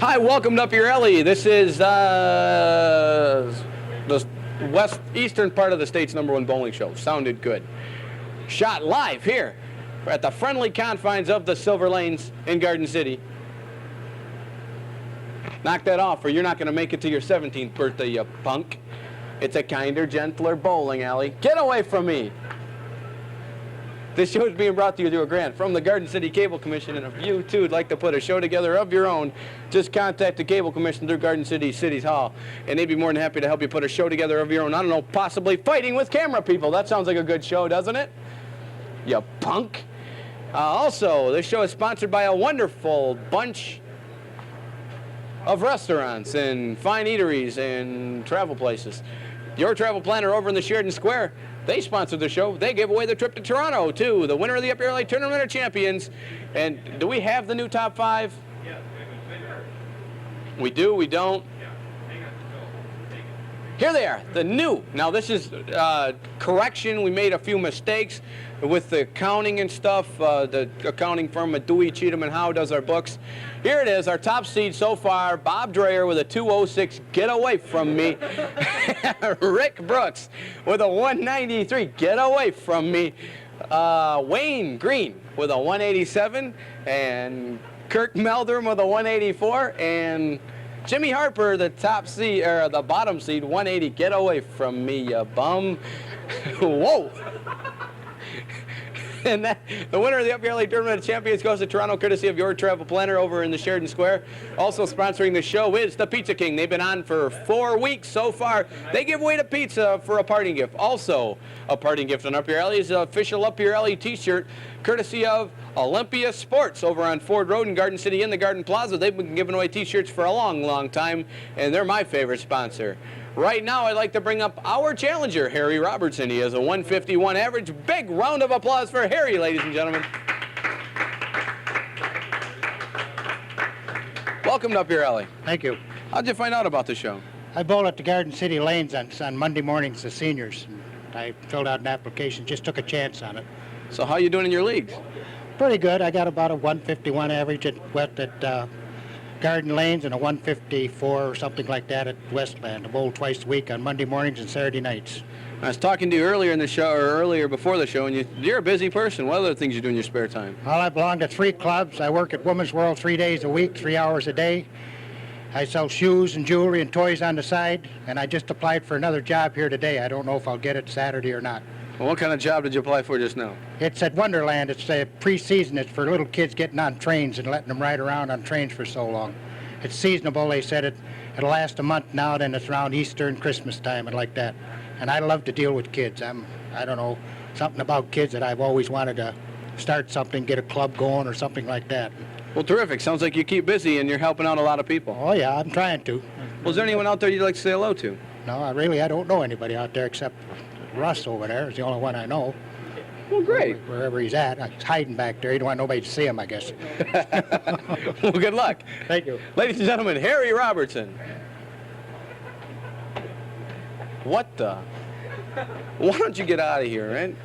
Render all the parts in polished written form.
Hi, welcome to Up Your Alley. This is the eastern part of the state's #1 bowling show. Sounded good. Shot live here at the friendly confines of the Silver Lanes in Garden City. Knock that off or you're not going to make it to your 17th birthday, you punk. It's a kinder, gentler bowling alley. Get away from me. This show is being brought to you through a grant from the Garden City Cable Commission, and if you too would like to put a show together of your own, just contact the Cable Commission through Garden City's Hall, and they'd be more than happy to help you put a show together of your own. I don't know, possibly Fighting with Camera People. That sounds like a good show, doesn't it? You punk. Also, this show is sponsored by a wonderful bunch of restaurants and fine eateries and travel places. Your Travel Planner over in the Sheridan Square, they sponsored the show. They gave away the trip to Toronto, too. The winner of the Up Your Alley Tournament of Champions. And do we have the new top 5? Yeah, we do, we don't. Here they are, the new. Now this is correction. We made a few mistakes with the accounting and stuff. The accounting firm at Dewey, Cheatham & Howe does our books. Here it is, our top seed so far, Bob Dreyer with a 206, get away from me. Rick Brooks with a 193, get away from me. Wayne Green with a 187, and Kirk Meldrum with a 184, and Jimmy Harper, the top seed, or the bottom seed, 180. Get away from me, you bum. Whoa. And the winner of the Up Your Alley Tournament of Champions goes to Toronto, courtesy of Your Travel Planner over in the Sheridan Square. Also sponsoring the show is the Pizza King. They've been on for 4 weeks so far. They give away the pizza for a parting gift. Also, a parting gift on Up Your Alley is an official Up Your Alley t-shirt, courtesy of Olympia Sports over on Ford Road in Garden City in the Garden Plaza. They've been giving away t-shirts for a long, long time, and they're my favorite sponsor. Right now, I'd like to bring up our challenger, Harry Robertson. He has a 151 average. Big round of applause for Harry, ladies and gentlemen. Welcome to Up Your Alley. Thank you. How'd you find out about the show? I bowl at the Garden City Lanes on Monday mornings, the seniors. I filled out an application, just took a chance on it. So how you doing in your leagues? Pretty good. I got about a 151 average at Garden Lanes and a 154 or something like that at Westland. I bowl twice a week on Monday mornings and Saturday nights. I was talking to you earlier in the show, or earlier before the show, and you're a busy person. What other things you do in your spare time? Well, I belong to 3 clubs. I work at Women's World 3 days a week, 3 hours a day. I sell shoes and jewelry and toys on the side, and I just applied for another job here today. I don't know if I'll get it Saturday or not. Well, what kind of job did you apply for just now? It's at Wonderland. It's a pre-season. It's for little kids getting on trains and letting them ride around on trains for so long. It's seasonable. They said it'll last a month now, then it's around Easter and Christmas time and like that. And I love to deal with kids. I don't know, something about kids that I've always wanted to start something, get a club going or something like that. Well, terrific. Sounds like you keep busy and you're helping out a lot of people. Oh, yeah, I'm trying to. Well, is there anyone out there you'd like to say hello to? No, I don't know anybody out there except Russ over there. Is the only one I know. Well, great. Wherever he's at. He's hiding back there. He don't want nobody to see him, I guess. Well, good luck. Thank you. Ladies and gentlemen, Harry Robertson. What the? Why don't you get out of here, man?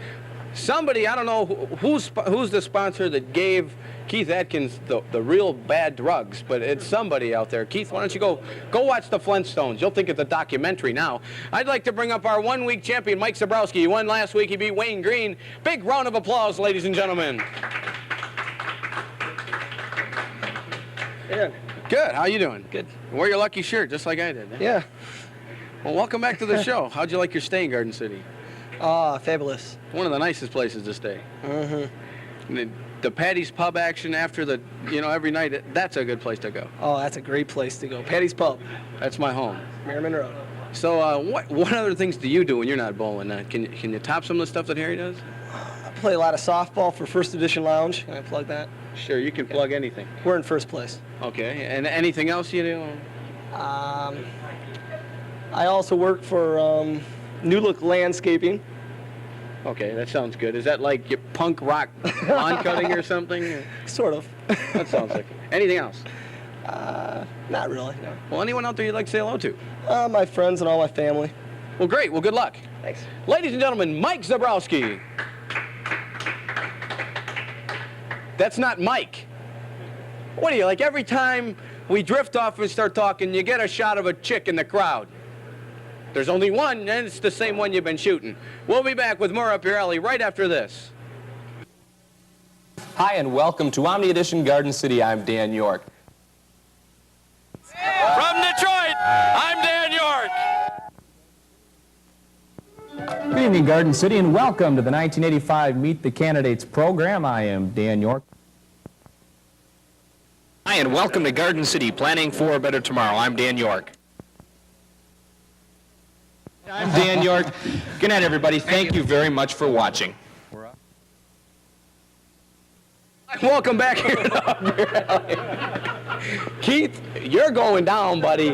Somebody, I don't know who's the sponsor that gave Keith Atkins the real bad drugs, but it's somebody out there. Keith, why don't you go watch the Flintstones? You'll think it's a documentary now. I'd like to bring up our 1-week champion, Mike Zabrowski. He won last week. He beat Wayne Green. Big round of applause, ladies and gentlemen. Yeah. Good. How you doing? Good. Wear your lucky shirt, just like I did. Yeah. Well, welcome back to the show. How'd you like your stay in Garden City? Fabulous. One of the nicest places to stay. Mm-hmm. The Patty's Pub action after the, every night, that's a good place to go. Oh, that's a great place to go. Patty's Pub, That's my home. Merriman Road. So what other things do you do when you're not bowling? Can you top some of the stuff that Harry does? I play a lot of softball for First Edition Lounge. Can I plug that? Sure, you can plug anything. We're in first place. Okay, and anything else you do? I also work for New Look Landscaping. Okay, that sounds good. Is that like your punk rock lawn cutting or something? Sort of. That sounds like it. Anything else? Not really, no. Well, anyone out there you'd like to say hello to? My friends and all my family. Well, great. Well, good luck. Thanks. Ladies and gentlemen, Mike Zabrowski. That's not Mike. What are you, like every time we drift off and start talking. You get a shot of a chick in the crowd. There's only one, and it's the same one you've been shooting. We'll be back with more Up Your Alley right after this. Hi, and welcome to Omni Edition Garden City. I'm Dan York. From Detroit, I'm Dan York. Good evening, Garden City, and welcome to the 1985 Meet the Candidates program. I am Dan York. Hi, and welcome to Garden City, Planning for a Better Tomorrow. I'm Dan York. I'm Dan York. Good night, everybody. Thank you very much for watching. Welcome back here to Up Your Alley. Keith, you're going down, buddy.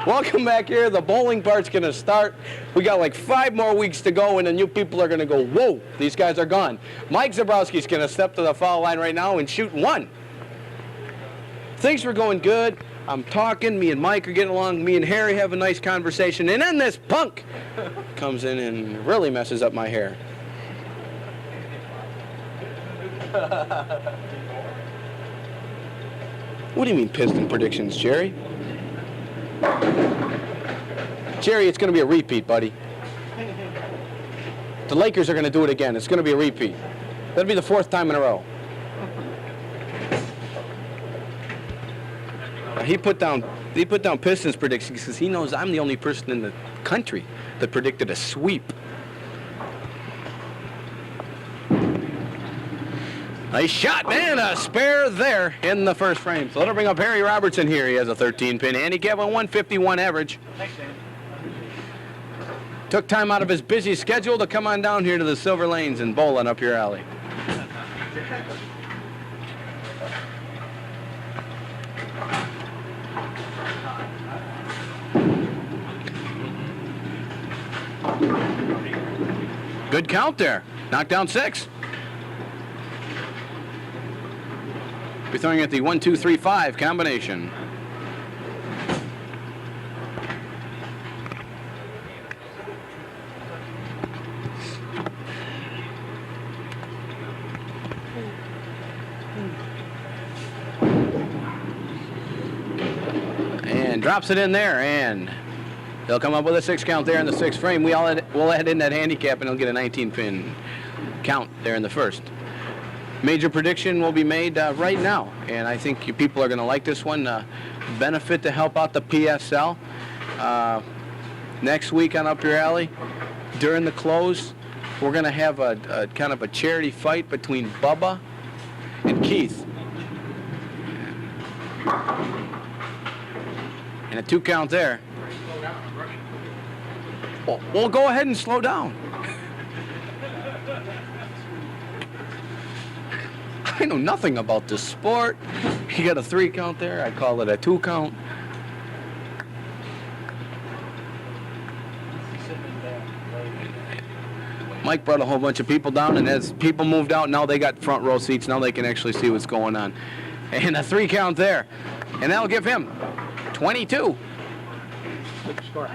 Welcome back here. The bowling part's going to start. We got like 5 more weeks to go, and then you people are going to go, whoa, these guys are gone. Mike Zabrowski's going to step to the foul line right now and shoot 1. Things were going good. I'm talking. Me and Mike are getting along. Me and Harry have a nice conversation. And then this punk comes in and really messes up my hair. What do you mean Piston predictions, Jerry? Jerry, it's going to be a repeat, buddy. The Lakers are going to do it again. It's going to be a repeat. That'll be the 4th time in a row. He put down Pistons predictions because he knows I'm the only person in the country that predicted a sweep. Nice shot, man. A spare there in the first frame. So that'll bring up Harry Robertson here. He has a 13-pin handicap, a 151 average. Thanks, Dan. Took time out of his busy schedule to come on down here to the Silver Lanes and bowl on Up Your Alley. Good count there. Knocked down 6. Be throwing at the 1-2-3-5 combination. And drops it in there, and he'll come up with a 6 count there in the 6th frame. We'll add in that handicap, and he'll get a 19-pin count there in the first. Major prediction will be made right now, and I think you people are going to like this one. Benefit to help out the PSL. Next week on Up Your Alley, during the close, we're going to have a kind of a charity fight between Bubba and Keith. And a 2 count there. Well, go ahead and slow down. I know nothing about this sport. You got a 3 count there. I call it a 2 count. Mike brought a whole bunch of people down, and as people moved out, now they got front row seats. Now they can actually see what's going on. And a 3 count there. And that'll give him 22. Good score.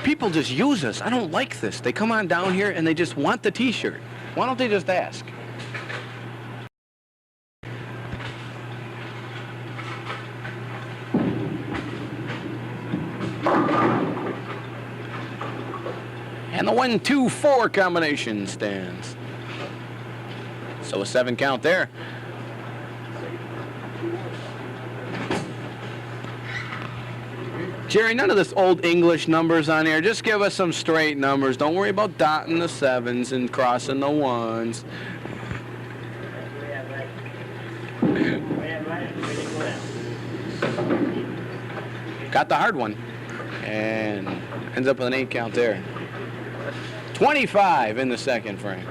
People just use us. I don't like this. They come on down here and they just want the t-shirt. Why don't they just ask? And the 1-2-4 combination stands. So a 7 count there. Jerry, none of this old English numbers on here. Just give us some straight numbers. Don't worry about dotting the 7s and crossing the 1s. Got the hard one. And ends up with an 8 count there. 25 in the 2nd frame.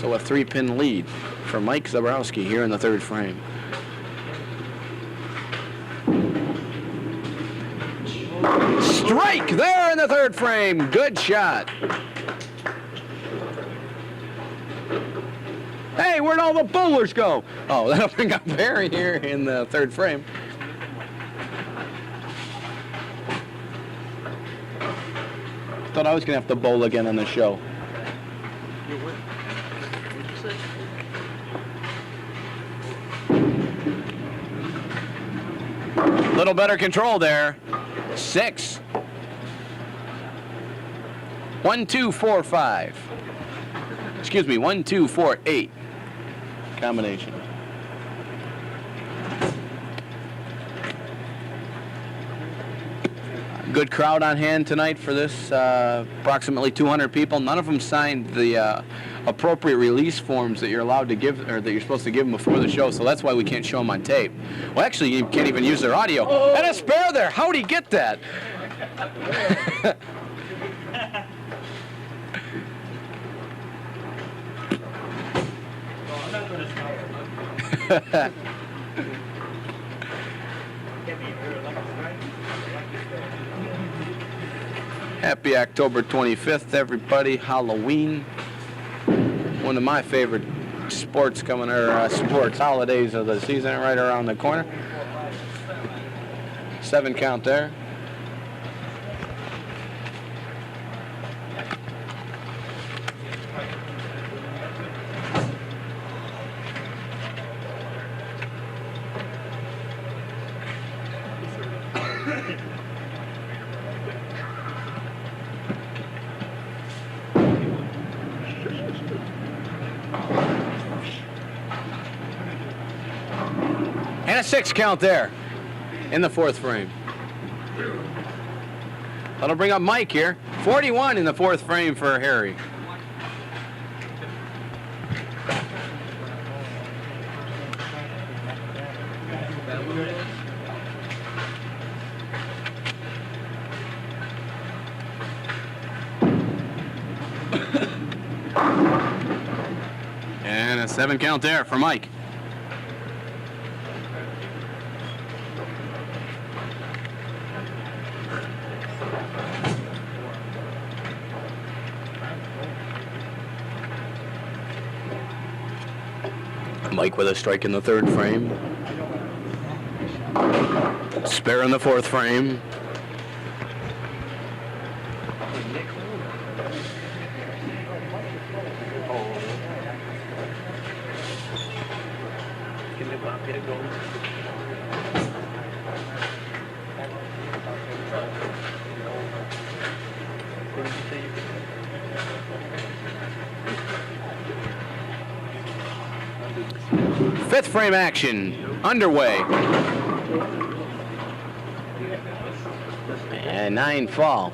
So a 3-pin lead for Mike Zabrowski here in the 3rd frame. Strike there in the 3rd frame. Good shot. Hey, where'd all the bowlers go? Oh, that'll bring up Harry here in the third frame. Thought I was going to have to bowl again on the show. Little better control there. 6. 1, 2, 4, 5. Excuse me, 1, 2, 4, 8. Combination. Good crowd on hand tonight for this. Approximately 200 people. None of them signed the appropriate release forms that you're allowed to give, or that you're supposed to give them before the show. So that's why we can't show them on tape. Well, actually, you can't even use their audio. And a spare there. How'd he get that? Happy October 25th, everybody. Halloween. One of my favorite sports sports holidays of the season right around the corner. 7 count there. And a 6 count there in the 4th frame. That'll bring up Mike here. 41 in the 4th frame for Harry. And a 7 count there for Mike. Mike with a strike in the 3rd frame. Spare in the 4th frame. Fifth frame action underway. And 9 fall.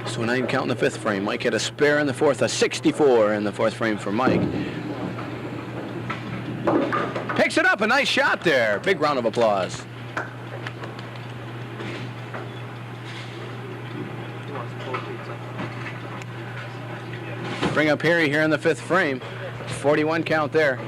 So a 9 count in the 5th frame. Mike had a spare in the 4th, a 64 in the 4th frame for Mike. Picks it up, a nice shot there. Big round of applause. Bring up Harry here in the 5th frame. 41 count there.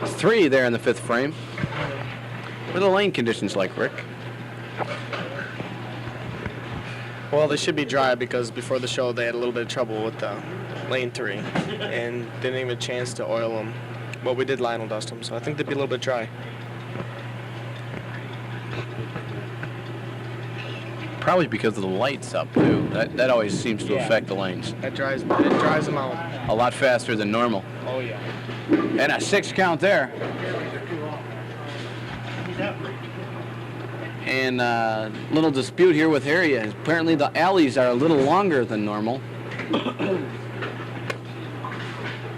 Three there in the 5th frame. What are the lane conditions like, Rick? Well, they should be dry because before the show they had a little bit of trouble with lane 3 and didn't even have a chance to oil them. But we did Lionel dust them, so I think they'd be a little bit dry. Probably because of the lights up too. That always seems to affect the lanes. It dries them out. A lot faster than normal. Oh yeah. And a 6 count there. And little dispute here with Harry. Apparently the alleys are a little longer than normal.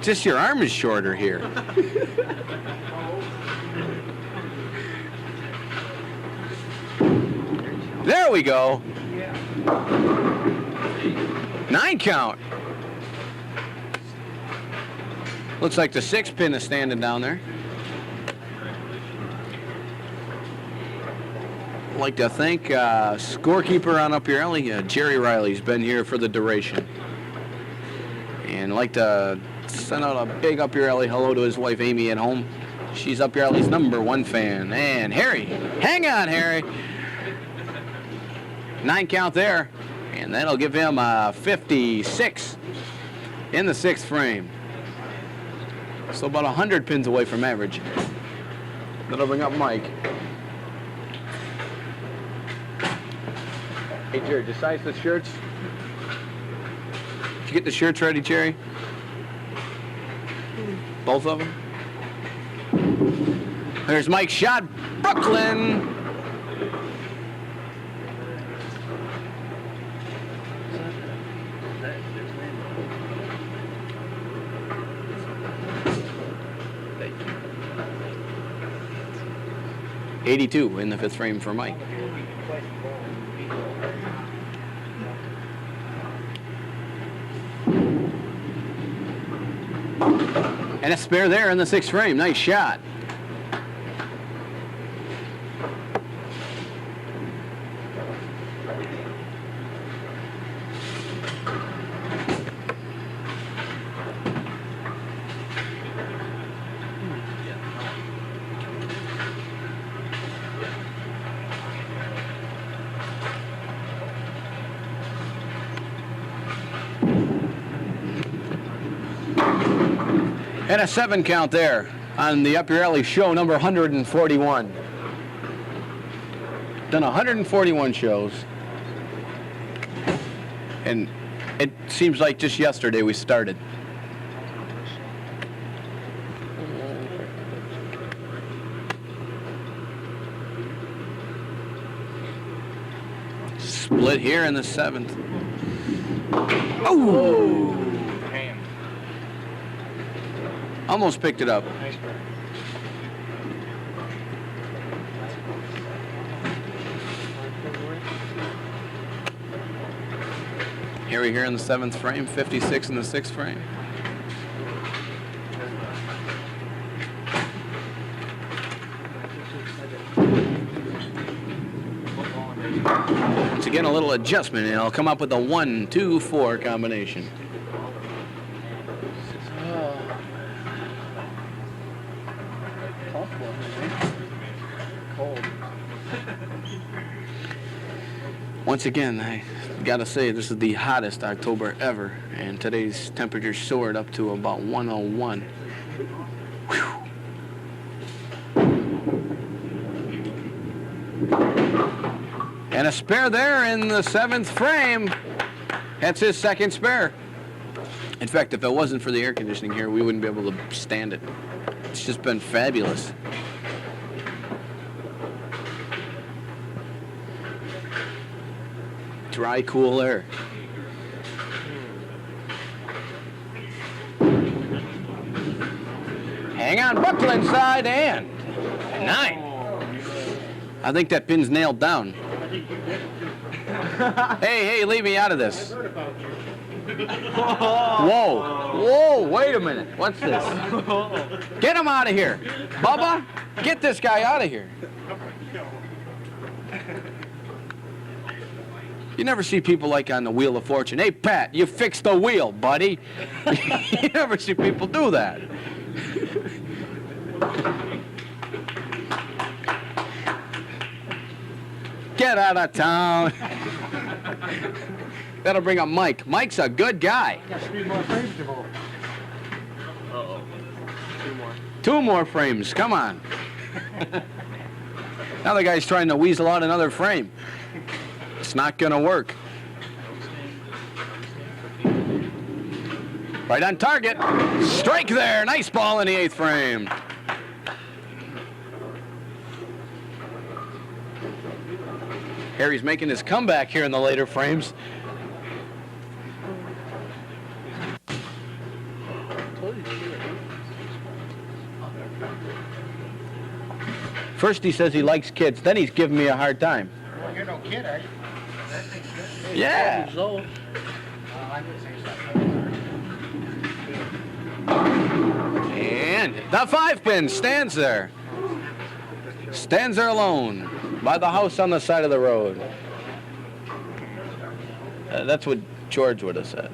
Just your arm is shorter here. There we go. 9 count. Looks like the 6 pin is standing down there. I'd like to thank scorekeeper on Up Your Alley, Jerry Riley's been here for the duration. And I'd like to send out a big Up Your Alley hello to his wife Amy at home. She's Up Your Alley's #1 fan. And Harry, hang on, Harry. 9 count there, and that'll give him 56 in the 6th frame. So about 100 pins away from average. That'll bring up Mike. Hey, Jerry, decide the shirts. Did you get the shirts ready, Jerry? Both of them? There's Mike's shot. Brooklyn. .82 in the 5th frame for Mike. And a spare there in the 6th frame. Nice shot. And a 7 count there on the Up Your Alley show number 141. Done 141 shows. And it seems like just yesterday we started. Split here in the 7th. Oh! Almost picked it up. Harry here in the 7th frame, 56 in the 6th frame. Once again, a little adjustment, and I'll come up with a 1-2-4 combination. Once again, I gotta say this is the hottest October ever, and today's temperature soared up to about 101. Whew. And a spare there in the 7th frame. That's his 2nd spare. In fact, if it wasn't for the air conditioning here, we wouldn't be able to stand it. It's just been fabulous. Dry, cool air. Hang on, Brooklyn side and 9. I think that pin's nailed down. Hey, leave me out of this. Whoa, wait a minute. What's this? Get him out of here. Bubba, get this guy out of here. You never see people like on the Wheel of Fortune. Hey, Pat, you fixed the wheel, buddy. You never see people do that. Get out of town. That'll bring up Mike. Mike's a good guy. Uh-oh. 2 more frames. Come on. Now the guy's trying to weasel out another frame. It's not going to work. Right on target. Strike there. Nice ball in the 8th frame. Harry's making his comeback here in the later frames. First he says he likes kids, then he's giving me a hard time. Well, you're no kid, are you? Yeah. And the 5 pin stands there. Stands there alone by the house on the side of the road. That's what George would have said.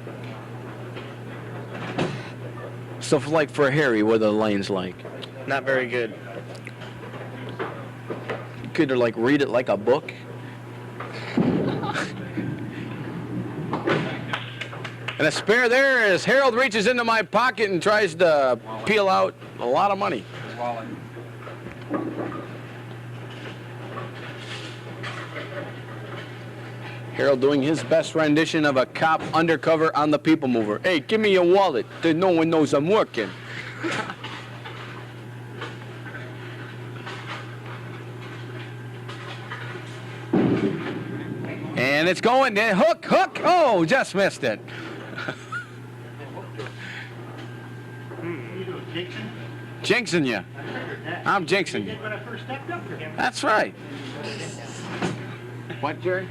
So, like for Harry, what are the lanes like? Not very good. You could like read it like a book. And a spare there as Harold reaches into my pocket and tries to peel out a lot of money. Harold doing his best rendition of a cop undercover on the People Mover. Hey, give me your wallet. No one knows I'm working. And it's going. Hook, hook. Oh, just missed it. Jinxing you. I'm jinxing you. That's right. What, Jerry?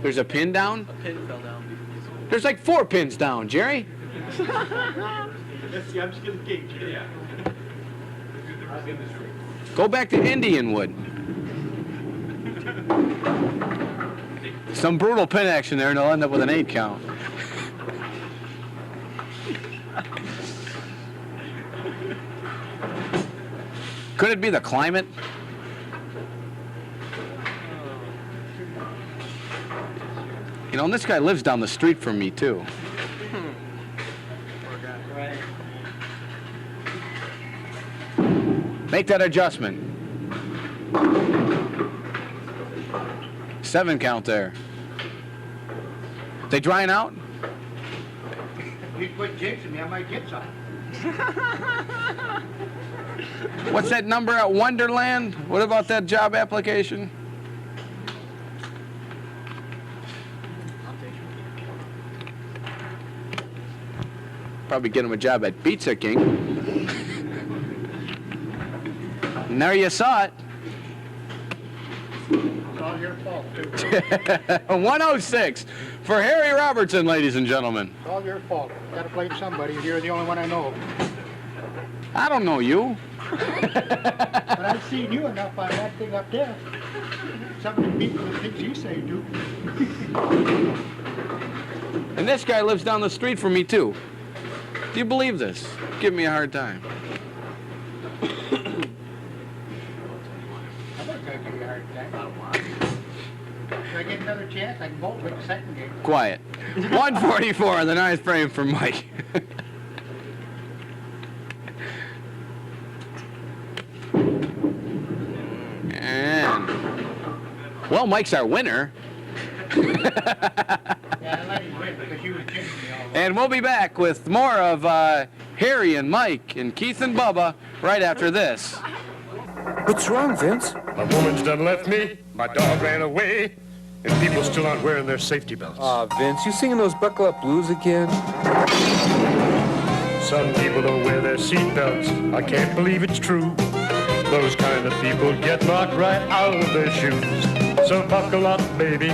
There's a pin down? A pin fell down. There's like 4 pins down, Jerry. I'm just getting gauge. Yeah. Go back to Indianwood. Some brutal pin action there, and they'll end up with an 8 count. Could it be the climate? You know, and this guy lives down the street from me, too. Make that adjustment. 7 count there. They drying out? You quit jinxing me, I might get some. What's that number at Wonderland? What about that job application? Probably get him a job at Pizza King. And there you saw it. It's all your fault, too. 106 for Harry Robertson, ladies and gentlemen. It's all your fault. Gotta blame somebody. You're the only one I know. I don't know you. But I've seen you enough on that thing up there. Some of the people, the things you say do. And this guy lives down the street from me, too. Do you believe this? Give me a hard time. I'm not gonna give you a hard time. If I get another chance, I can vote with the second game. Quiet. 144 in the 9th frame for Mike. And, well, Mike's our winner. Yeah, I let him win because you were jinxing me all. And we'll be back with more of Harry and Mike and Keith and Bubba right after this. What's wrong, Vince? My woman's done left me, my dog ran away, and people still aren't wearing their safety belts. Aw, Vince, you singing those buckle up blues again? Some people don't wear their seat belts. I can't believe it's true. Those kind of people get knocked right out of their shoes. So buckle up, baby.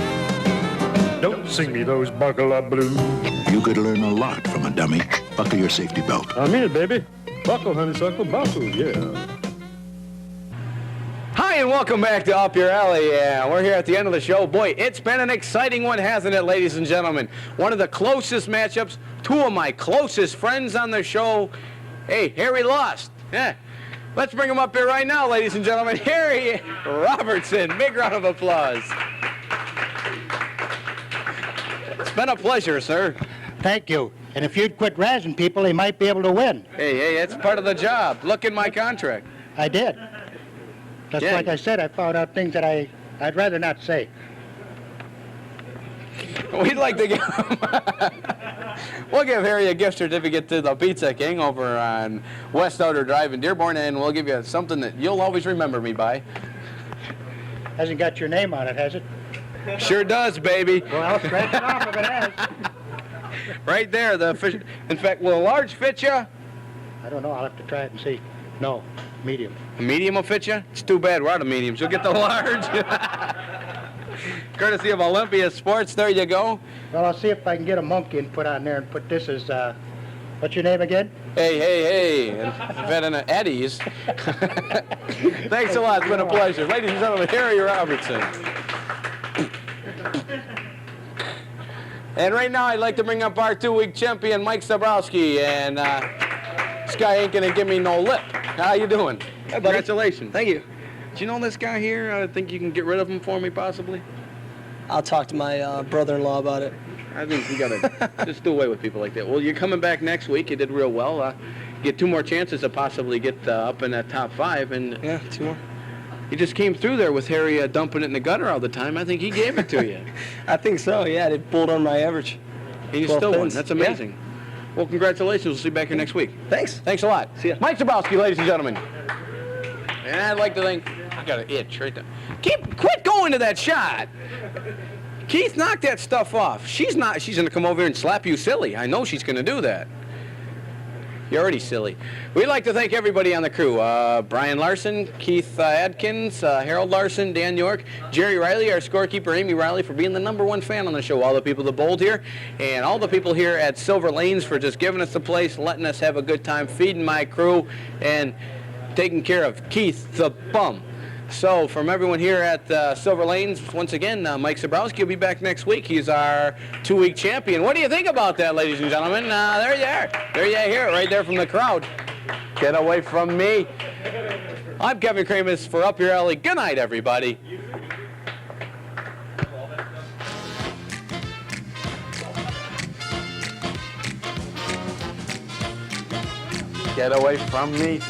Don't sing me those buckle up blues. You could learn a lot from a dummy. Buckle your safety belt. I mean it, baby. Buckle, honeysuckle, buckle, yeah. Hi, and welcome back to Up Your Alley. Yeah, we're here at the end of the show. Boy, it's been an exciting one, hasn't it, ladies and gentlemen? One of the closest matchups. 2 of my closest friends on the show. Hey, Harry lost. Yeah. Let's bring him up here right now, ladies and gentlemen. Harry Robertson. Big round of applause. It's been a pleasure, sir. Thank you. And if you'd quit razzing people, they might be able to win. Hey, it's part of the job. Look in my contract. I did. Just Yeah. like I said, I found out things that I'd rather not say. We'd like to give we'll give Harry a gift certificate to the Pizza King over on West Outer Drive in Dearborn, and we'll give you something that you'll always remember me by. Hasn't got your name on it, has it? Sure does, baby. Well, I'll scratch it off if it has. Right there, the fish. In fact, will a large fit you? I don't know. I'll have to try it and see. No, medium. A medium will fit you? It's too bad we're out of mediums. You'll get the large. Courtesy of Olympia Sports. There you go. Well, I'll see if I can get a monkey and put on there and put this as What's your name again? Hey. And Vet and Eddie's. Thanks a lot. It's been a pleasure. Ladies and gentlemen, Harry Robertson. And right now, I'd like to bring up our 2-week champion, Mike Zabrowski. And this guy ain't going to give me no lip. How you doing? Hey, buddy. Congratulations. Thank you. Do you know this guy here? I think you can get rid of him for me, possibly? I'll talk to my brother-in-law about it. I think you gotta just do away with people like that. Well, you're coming back next week. You did real well. Get 2 more chances to possibly get up in that top 5. And Yeah, 2 more. you just came through there with Harry dumping it in the gutter all the time. I think he gave it to you. I think so, yeah. They pulled on my average. And you 12 still won. pins. That's amazing. Well, congratulations. We'll see you back here next week. Thanks. Thanks a lot. See ya. Mike Zabrowski, ladies and gentlemen. And I'd like to thank... I got an itch right there. Quit going to that shot. Keith, knock that stuff off. She's going to come over here and slap you silly. I know she's going to do that. You're already silly. We'd like to thank everybody on the crew. Brian Larson, Keith Adkins, Harold Larson, Dan York, Jerry Riley, our scorekeeper, Amy Riley, for being the #1 fan on the show. All the people that bowled here, and all the people here at Silver Lanes for just giving us the place, letting us have a good time, feeding my crew, and taking care of Keith the Bum. So from everyone here at Silver Lanes, once again, Mike Zabrowski will be back next week. He's our 2-week champion. What do you think about that, ladies and gentlemen? There you are. There you hear it right there from the crowd. Get away from me. I'm Kevin Kramus for Up Your Alley. Good night, everybody. Get away from me.